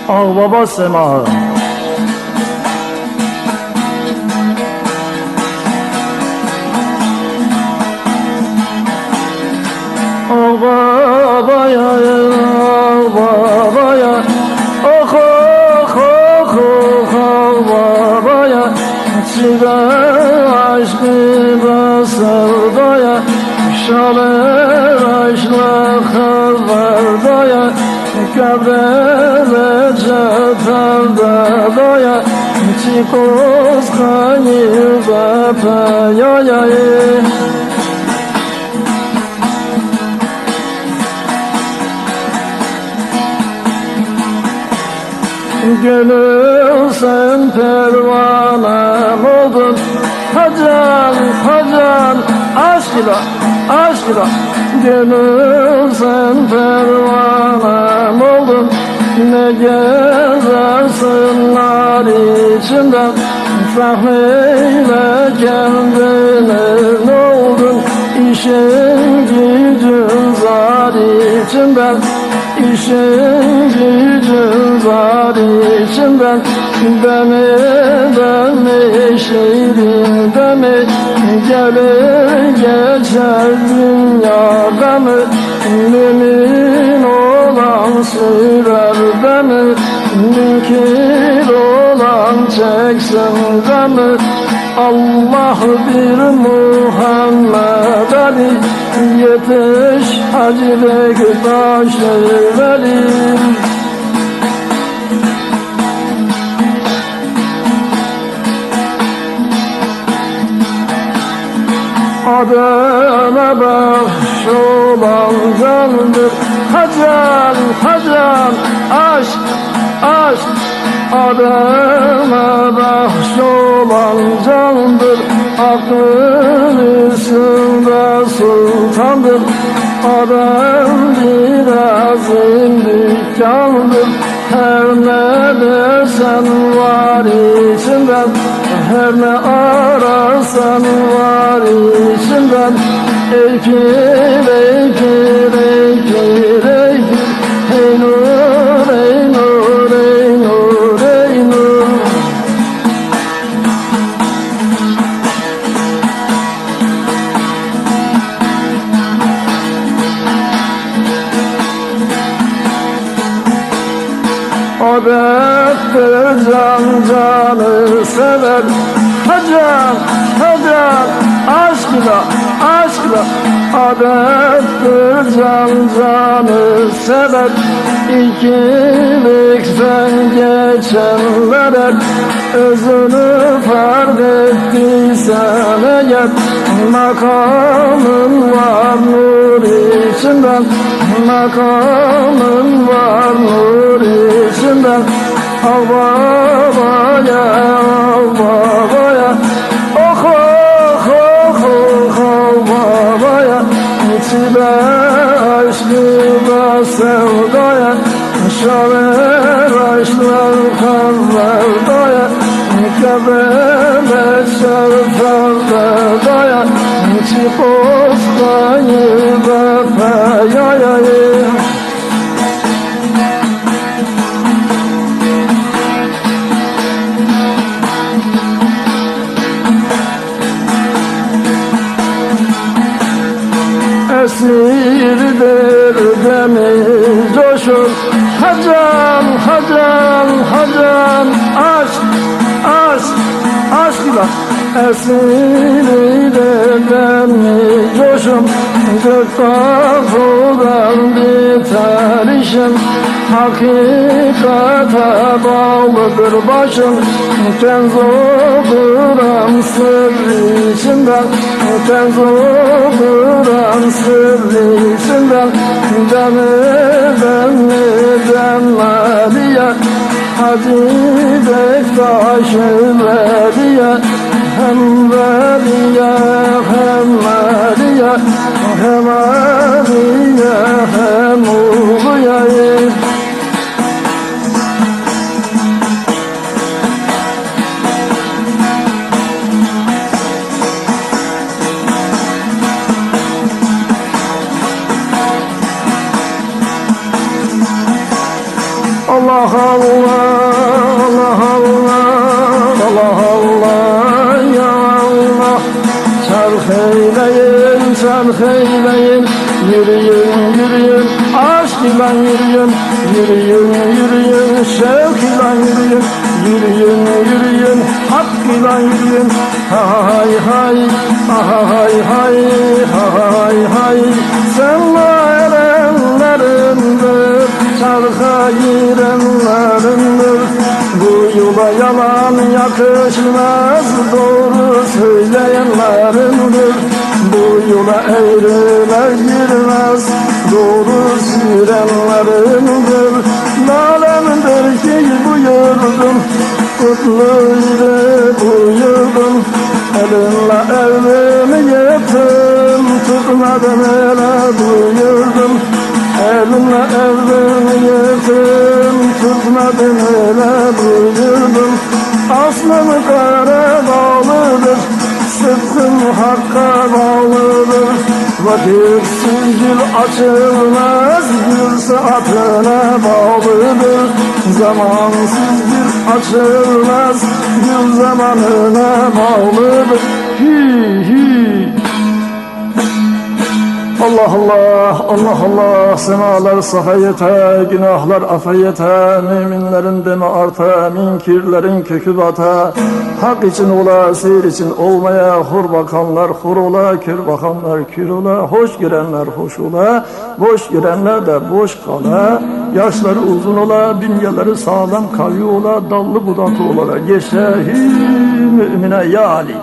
Ağbaba semağı. Ağbabaya, ağbabaya, oh oh oh oh ağbabaya, çile aşkına sevdaya, şaler aşkla kavardaya, kabrele çatardaya, çikoz kanı bapaya. Gönül sen pervanem oldun, hacan hacan aşk ile aşk ile. Gönül sen pervanem oldun, ne gezersin nar içinden, fahmeyle kendine ne oldun, işin gücün zar içinden, işin gücün zar içinden. Deme şehrin mi gelir geçer dünyada mı, mümin olan sürer mi, mümkün olan çeksin mi? Allah bir Muhammed Ali, yetiş Hacı Bektaş Veli. Ademe bahşolan candır, hacan hacan aşk aşk. Ademe bahşolan candır, aklın üstünde sultandır. Adam biraz dükkandır, her ne dersen var içinden, her ne ararsan var içinden. Ekir ekir ekir ekir, hey nur ey nur ey nur ey nur. Adettir can canı sever, hacan hacan aşk ile aşk ile. Adettir can canı sever, ikilikten geçenlere özünü fark ettiysen eğer, makamın var nur içinden, makamın var nur içinden. Ağbabaya, ağbabaya, oh oh oh oh ağbabaya, çile aşkına sevdaya, şaver aşklar kavardaya, kabrele çarpardaya, çikoz kanı bapaya. Esirdir deniz coşur, hacan hacan hacan aşk aşk aşk ile. Esirdir deniz coşum, gök tarafından biter işim, hakikate bağlıdır başım. Kenz oluram sır içinden, kenz oluram sır içinden. Demeden diye Hacı Bektaş Veliye, hem Veliye hem Veliye, hem Aliye hem Uluya. Allah Allah Allah Allah Allah ya Allah. Çark eyleyin yürüyün yürüyün aşk ile yürüyün yürüyün şevk ile yürüyün hak ile yürüyün hay hay hay hay hay hay senle erenlerindir çarka girenlerindir bu yola yalan yakışmaz doğru söyleyenlerindir bu yola eğriler girmez doğru sürenlerindir nalemdir ki buyurdum kutluydu buyurdum elinle evimi yıktım tutmadım ele buyurdum elinle evimi yıktım tutmadım ele buyurdum aslım kara bağlıdır sıkkın hakka bağlıdır vakitsiz gül açılmaz gül saatine bağlıdır zamansız gül açılmaz gül zamanına bağlıdır hi hi. Allah Allah, Allah Allah, semalar safayete, günahlar afayete, müminlerin demi arta, minkirlerin kökü bata, hak için ola, seyir için olmaya, hur bakanlar hur ola, kör bakanlar kür ola, hoş girenler hoş ola, boş girenler de boş kala, yaşları uzun ola, bünyeleri sağlam kavi ola, dallı budaklı ola, geçe hi mümine ya Ali.